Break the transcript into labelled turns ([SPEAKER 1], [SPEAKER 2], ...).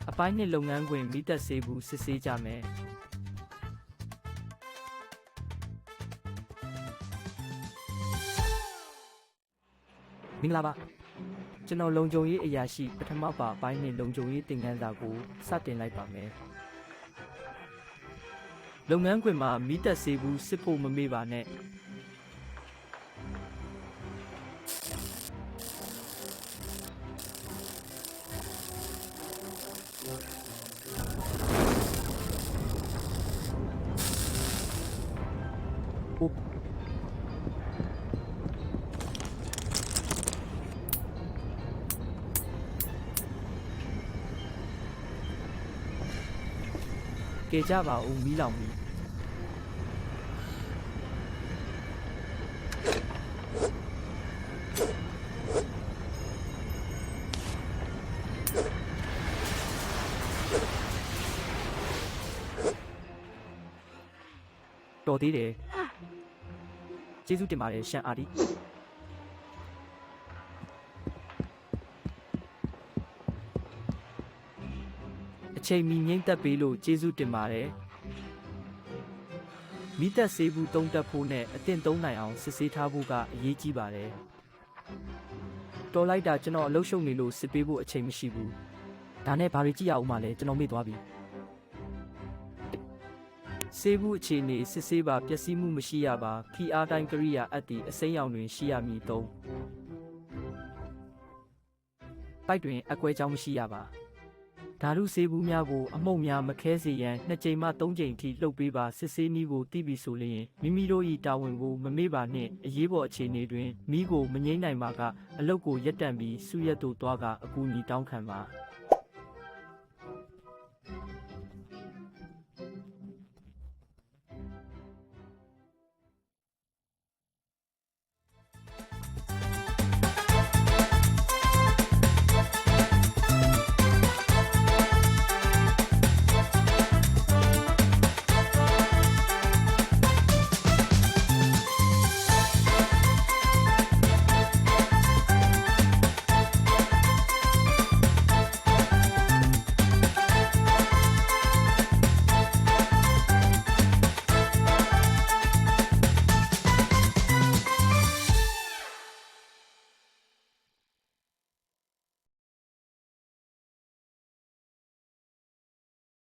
[SPEAKER 1] အပိုင်းနှစ်လုပ်ငန်းခွင်မိသက်ဆေးဘူးစစ်ဆေးကြမယ်မင်္ဂလာပါကျွန်တော်လုံခြုံရေးအရာရှိပထမပါအပိုင်းနှစ်လုံခြုံရေးသင်ခန်းစာကိုစတင်လိုက်ပါမယ်လုပ်ငန်းခွင်မှာမိသက်ဆေးဘူးစစ်ဖို့မမေ့ပါနဲ့ကဲကြပါဦးမီးလောင်ပြီတော်သေးတယ်ကျေးဇူးတင်ပါတယ်ရှန်အာဒီအချိန်မီငိမ့်သက်ပေးလို့ကျေးဇူးတင်ပါတယ်မိသက်ဆေးဘူးသုံးတက်ဖို့နဲ့အသင့်သုံးနိုင်အောင်စစ်ဆေးထားဖို့ကအရေးကြီးပါတယ်တော်လိုက်တာကျွန်တော်အလုပ်ရှုပ်နေလို့စစ်ပေးဖို့အချိန်မရှိဘူးဒါနဲ့ဘာတွေကြည့်ရအောင်မလဲကျွန်တော်မေ့သွားပြီဆေးဘူးအခြေအနေစစ်ဆေးပါပျက်စီးမှုမရှိရပါခီအားတိုင်းကရိယာအပ်သည့်အစိမ်းရောင်တွင်ရှိရမည်သုံးပိုက်တွင်အကွဲကြောင်းမရှိရပါဓာတုဆေးဘူးများကိုအမှုန့်များမခဲစေရန်2ကြိမ်မှ3ကြိမ်ထိလှုပ်ပေးပါစစ်ဆေးနည်းကိုသိပြီဆိုလျှင်မိမိတို့၏တာဝန်ကိုမမေ့ပါနှင့်အရေးပေါ်အခြေအနေတွင်မိကိုမငြိမ်းနိုင်ပါကအလုပ်ကိုရပ်တန့်ပြီးစုရက်သို့သွားကအကူအညီတောင်းခံပါ